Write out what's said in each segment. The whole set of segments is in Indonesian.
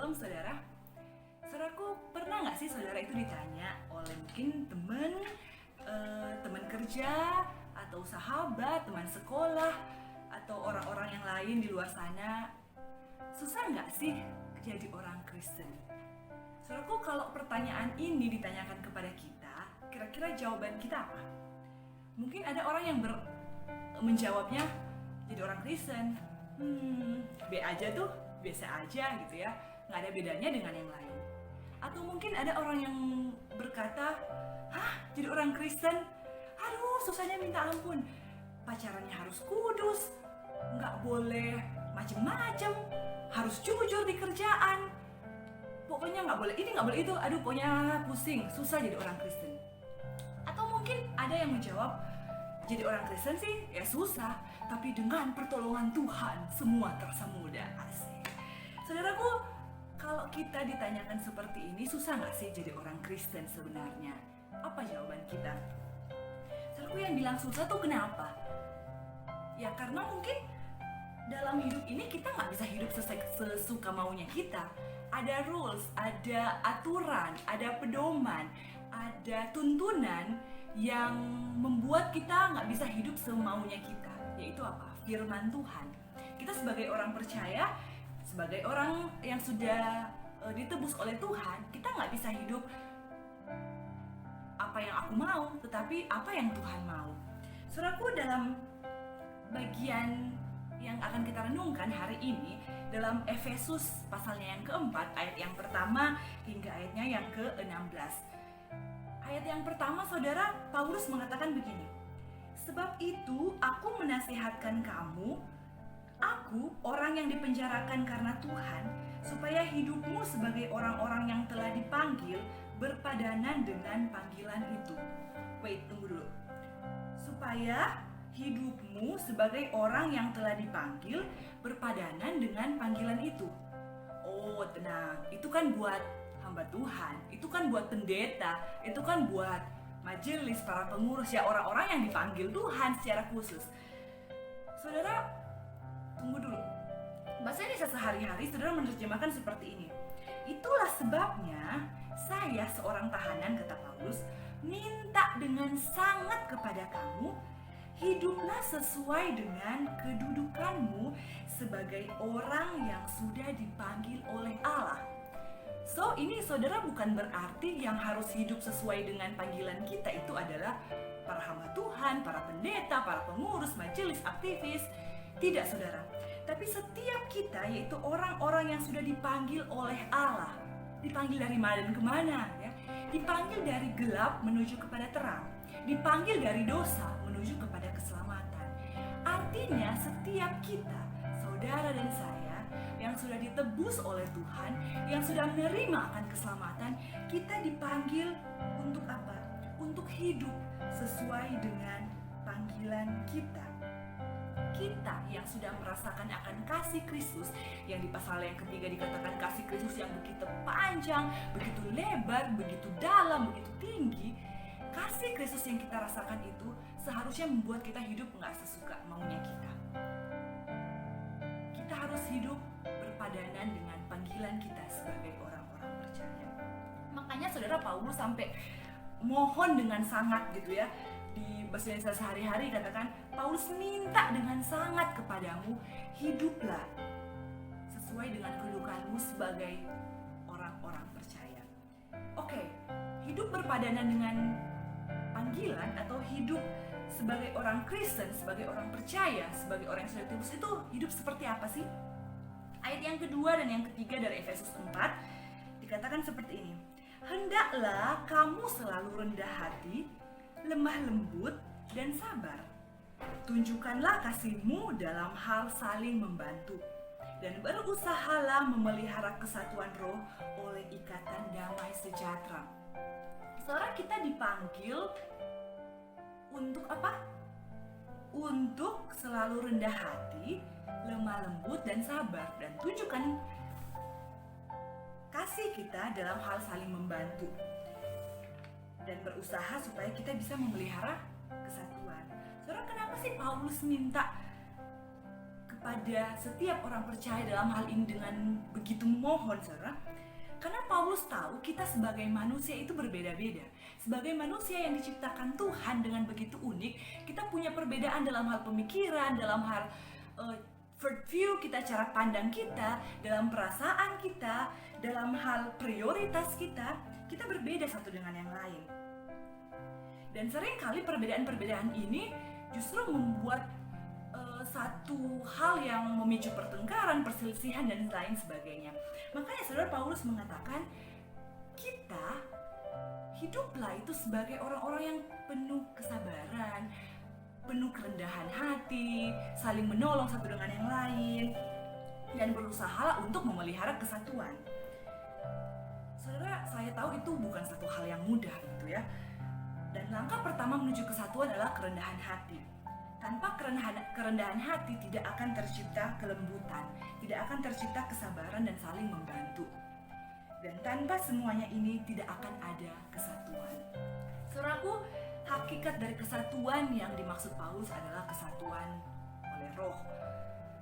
Shalom saudara. Saudaraku, pernah nggak sih saudara itu ditanya oleh mungkin teman kerja, atau sahabat, teman sekolah, atau orang-orang yang lain di luar sana, susah nggak sih jadi orang Kristen? Saudaraku, kalau pertanyaan ini ditanyakan kepada kita, kira-kira jawaban kita apa? Mungkin ada orang yang menjawabnya, jadi orang Kristen, B aja tuh, biasa aja gitu ya, nggak ada bedanya dengan yang lain. Atau mungkin ada orang yang berkata, jadi orang Kristen, aduh susahnya minta ampun, pacarannya harus kudus, nggak boleh macem-macem, harus jujur di kerjaan, pokoknya nggak boleh ini nggak boleh itu, aduh pokoknya pusing, susah jadi orang Kristen. Atau mungkin ada yang menjawab, jadi orang Kristen sih ya susah, tapi dengan pertolongan Tuhan semua terasa mudah. Asik. Saudaraku, kalau kita ditanyakan seperti ini, susah nggak sih jadi orang Kristen sebenarnya? Apa jawaban kita? Saudaraku, yang bilang susah tuh kenapa? Ya karena mungkin dalam hidup ini kita nggak bisa hidup sesuka maunya kita. Ada rules, ada aturan, ada pedoman, ada tuntunan yang membuat kita nggak bisa hidup semaunya kita. Yaitu apa? Firman Tuhan. Kita sebagai orang percaya, sebagai orang yang sudah ditebus oleh Tuhan, kita nggak bisa hidup apa yang aku mau, tetapi apa yang Tuhan mau. Saudaraku, dalam bagian yang akan kita renungkan hari ini, dalam Efesus pasalnya yang keempat, ayat yang pertama hingga ayatnya yang ke-16. Ayat yang pertama, saudara, Paulus mengatakan begini, sebab itu aku menasihatkan kamu, aku orang yang dipenjarakan karena Tuhan, supaya hidupmu sebagai orang-orang yang telah dipanggil berpadanan dengan panggilan itu. Wait, tunggu dulu. Supaya hidupmu sebagai orang yang telah dipanggil berpadanan dengan panggilan itu. Oh, tenang, itu kan buat hamba Tuhan, itu kan buat pendeta, itu kan buat majelis, para pengurus, ya orang-orang yang dipanggil Tuhan secara khusus. Saudara, tunggu dulu. Bahasa Indonesia sehari-hari saudara menerjemahkan seperti ini. Itulah sebabnya saya seorang tahanan, kata Paulus, minta dengan sangat kepada kamu, hiduplah sesuai dengan kedudukanmu sebagai orang yang sudah dipanggil oleh Allah. So, ini saudara bukan berarti yang harus hidup sesuai dengan panggilan kita itu adalah para hamba Tuhan, para pendeta, para pengurus, majelis, aktivis. Tidak, saudara. Tapi setiap kita, yaitu orang-orang yang sudah dipanggil oleh Allah. Dipanggil dari mana dan kemana? Ya? Dipanggil dari gelap menuju kepada terang. Dipanggil dari dosa menuju kepada keselamatan. Artinya setiap kita, saudara dan saya, yang sudah ditebus oleh Tuhan, yang sudah menerima akan keselamatan, kita dipanggil untuk apa? Untuk hidup sesuai dengan panggilan kita. Kita yang sudah merasakan akan kasih Kristus, yang di pasal yang ketiga dikatakan kasih Kristus yang begitu panjang, begitu lebar, begitu dalam, begitu tinggi. Kasih Kristus yang kita rasakan itu seharusnya membuat kita hidup nggak sesuka maunya kita. Kita harus hidup berpadanan dengan panggilan kita sebagai orang-orang percaya. Makanya saudara, Paulus sampai mohon dengan sangat gitu ya. Di bahasa Indonesia sehari-hari katakan, Paulus minta dengan sangat kepadamu, hiduplah sesuai dengan kedudukanmu sebagai orang-orang percaya. Oke, hidup berpadanan dengan panggilan atau hidup sebagai orang Kristen, sebagai orang percaya, sebagai orang yang sudah ditebus itu hidup seperti apa sih? Ayat yang kedua dan yang ketiga dari Efesus 4 dikatakan seperti ini. Hendaklah kamu selalu rendah hati, lemah lembut, dan sabar. Tunjukkanlah kasihmu dalam hal saling membantu, dan berusahalah memelihara kesatuan roh oleh ikatan damai sejahtera. Saudara, kita dipanggil untuk apa? Untuk selalu rendah hati, lemah lembut, dan sabar, dan tunjukkan kasih kita dalam hal saling membantu dan berusaha supaya kita bisa memelihara kesatuan. Saudara, kenapa sih Paulus minta kepada setiap orang percaya dalam hal ini dengan begitu memohon, saudara. Karena Paulus tahu kita sebagai manusia itu berbeda-beda. Sebagai manusia yang diciptakan Tuhan dengan begitu unik, kita punya perbedaan dalam hal pemikiran, dalam hal view kita, cara pandang kita, dalam perasaan kita, dalam hal prioritas kita berbeda satu dengan yang lain. Dan seringkali perbedaan-perbedaan ini justru membuat satu hal yang memicu pertengkaran, perselisihan, dan lain sebagainya. Makanya saudara, Paulus mengatakan kita hiduplah itu sebagai orang-orang yang penuh kesabaran, penuh kerendahan hati, saling menolong satu dengan yang lain, dan berusaha untuk memelihara kesatuan. Saudara, saya tahu itu bukan satu hal yang mudah gitu ya. Dan langkah pertama menuju kesatuan adalah kerendahan hati. Tanpa kerendahan hati tidak akan tercipta kelembutan, tidak akan tercipta kesabaran dan saling membantu. Dan tanpa semuanya ini tidak akan ada kesatuan. Saudaraku, hakikat dari kesatuan yang dimaksud Paulus adalah kesatuan oleh Roh.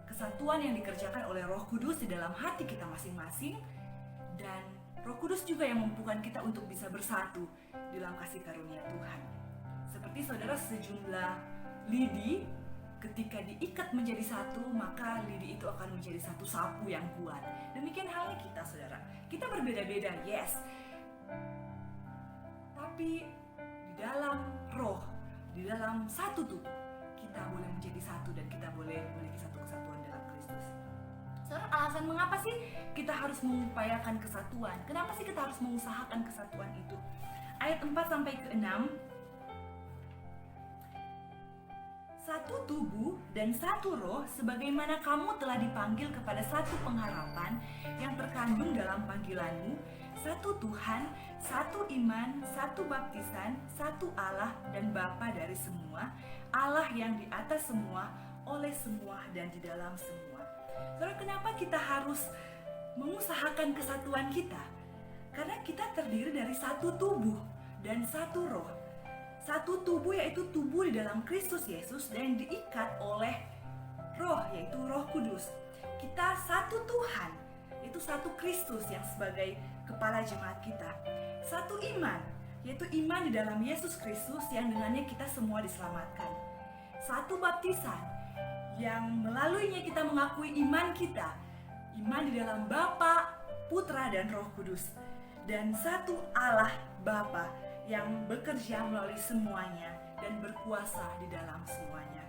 Kesatuan yang dikerjakan oleh Roh Kudus di dalam hati kita masing-masing, dan Roh Kudus juga yang memampukan kita untuk bisa bersatu dalam kasih karunia Tuhan. Seperti saudara, sejumlah lidi ketika diikat menjadi satu, maka lidi itu akan menjadi satu sapu yang kuat. Demikian halnya kita, saudara. Kita berbeda-beda, yes. Tapi di dalam Roh, di dalam satu tubuh, kita boleh menjadi satu dan kita boleh memiliki satu kesatuan dalam Kristus. Saudara, alasan mengapa sih kita harus mengupayakan kesatuan? Kenapa sih kita harus mengusahakan kesatuan itu? Ayat 4 sampai ke 6. Satu tubuh dan satu roh, sebagaimana kamu telah dipanggil kepada satu pengharapan yang terkandung dalam panggilanmu, satu Tuhan, satu iman, satu baptisan, satu Allah dan Bapa dari semua, Allah yang di atas semua, oleh semua dan di dalam semua. Saudara, kenapa kita harus mengusahakan kesatuan kita? Karena kita terdiri dari satu tubuh dan satu roh. Satu tubuh, yaitu tubuh di dalam Kristus Yesus, dan diikat oleh Roh, yaitu Roh Kudus. Kita satu Tuhan, yaitu satu Kristus yang sebagai kepala jemaat kita. Satu iman, yaitu iman di dalam Yesus Kristus yang dengannya kita semua diselamatkan. Satu baptisan, yang melaluinya kita mengakui iman kita, iman di dalam Bapa, Putra, dan Roh Kudus. Dan satu Allah Bapa yang bekerja melalui semuanya dan berkuasa di dalam semuanya.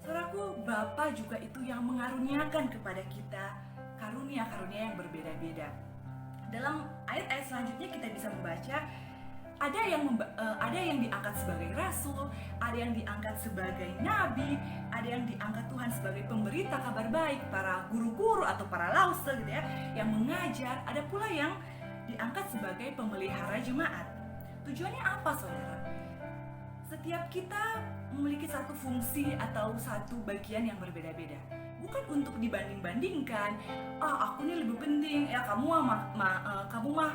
Saudaraku, Bapa juga itu yang mengaruniakan kepada kita karunia-karunia yang berbeda-beda. Dalam ayat-ayat selanjutnya kita bisa membaca ada yang diangkat sebagai rasul, ada yang diangkat sebagai nabi, ada yang diangkat Tuhan sebagai pemberita kabar baik, para guru-guru atau para lause gitu ya, yang mengajar. Ada pula yang diangkat sebagai pemelihara jemaat. Tujuannya apa, saudara? Setiap kita memiliki satu fungsi atau satu bagian yang berbeda-beda. Bukan untuk dibanding-bandingkan. Aku ini lebih penting. Ya kamu mah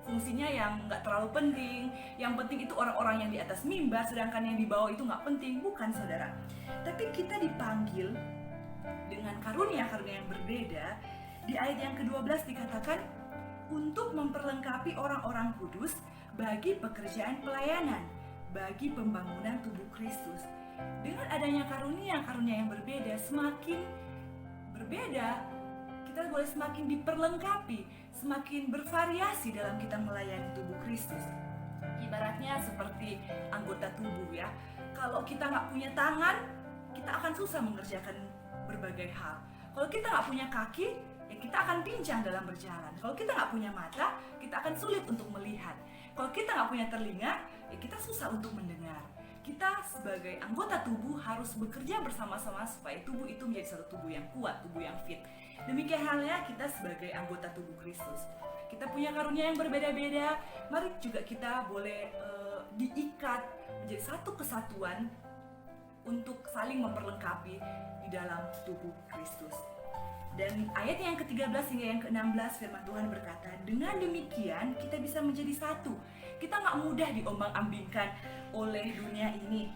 fungsinya yang nggak terlalu penting. Yang penting itu orang-orang yang di atas mimbar, sedangkan yang di bawah itu nggak penting. Bukan, saudara. Tapi kita dipanggil dengan karunia-karunia yang berbeda. Di ayat yang ke-12 dikatakan untuk memperlengkapi orang-orang kudus bagi pekerjaan pelayanan, bagi pembangunan tubuh Kristus. Dengan adanya karunia-karunia yang berbeda, semakin berbeda, kita boleh semakin diperlengkapi, semakin bervariasi dalam kita melayani tubuh Kristus. Ibaratnya seperti anggota tubuh ya. Kalau kita nggak punya tangan, kita akan susah mengerjakan berbagai hal. Kalau kita nggak punya kaki, ya kita akan pincang dalam berjalan. Kalau kita nggak punya mata, kita akan sulit untuk melihat. Kalau kita nggak punya telinga, ya kita susah untuk mendengar. Kita sebagai anggota tubuh harus bekerja bersama-sama supaya tubuh itu menjadi satu tubuh yang kuat, tubuh yang fit. Demikian halnya kita sebagai anggota tubuh Kristus. Kita punya karunia yang berbeda-beda. Mari juga kita boleh diikat menjadi satu kesatuan untuk saling memperlengkapi di dalam tubuh Kristus. Dan ayat yang ke-13 hingga yang ke-16 firman Tuhan berkata, dengan demikian kita bisa menjadi satu. Kita gak mudah diombang-ambingkan oleh dunia ini.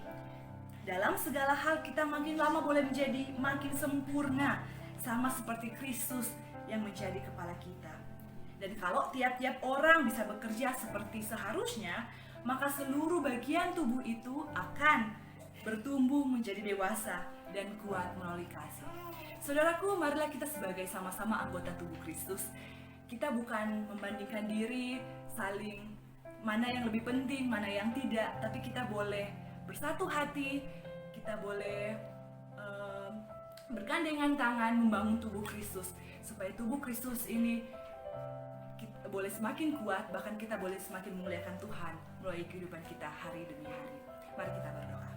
Dalam segala hal kita makin lama boleh menjadi makin sempurna, sama seperti Kristus yang menjadi kepala kita. Dan kalau tiap-tiap orang bisa bekerja seperti seharusnya, maka seluruh bagian tubuh itu akan bertumbuh menjadi dewasa dan kuat melalui kasih. Saudaraku, marilah kita sebagai sama-sama anggota tubuh Kristus, kita bukan membandingkan diri, saling mana yang lebih penting, mana yang tidak, tapi kita boleh bersatu hati, kita boleh bergandengan tangan membangun tubuh Kristus, supaya tubuh Kristus ini kita boleh semakin kuat, bahkan kita boleh semakin memuliakan Tuhan melalui kehidupan kita hari demi hari. Mari kita berdoa.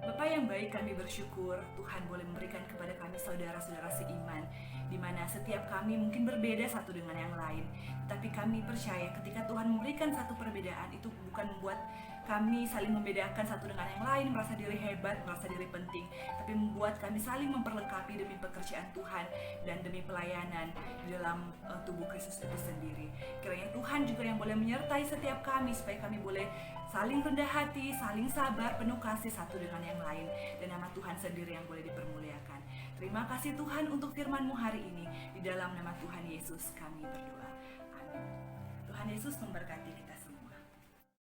Bapa yang baik, kami bersyukur Tuhan boleh memberikan kepada kami saudara-saudara seiman, di mana setiap kami mungkin berbeda satu dengan yang lain, tetapi kami percaya ketika Tuhan memberikan satu perbedaan, itu bukan membuat kami saling membedakan satu dengan yang lain, merasa diri hebat, merasa diri penting, tapi membuat kami saling memperlengkapi demi pekerjaan Tuhan dan demi pelayanan di dalam tubuh Kristus itu sendiri. Kiranya Tuhan juga yang boleh menyertai setiap kami, supaya kami boleh saling rendah hati, saling sabar, penuh kasih satu dengan yang lain, dan nama Tuhan sendiri yang boleh dipermuliakan. Terima kasih Tuhan untuk firman-Mu hari ini. Di dalam nama Tuhan Yesus kami berdoa. Amin. Tuhan Yesus memberkati kita.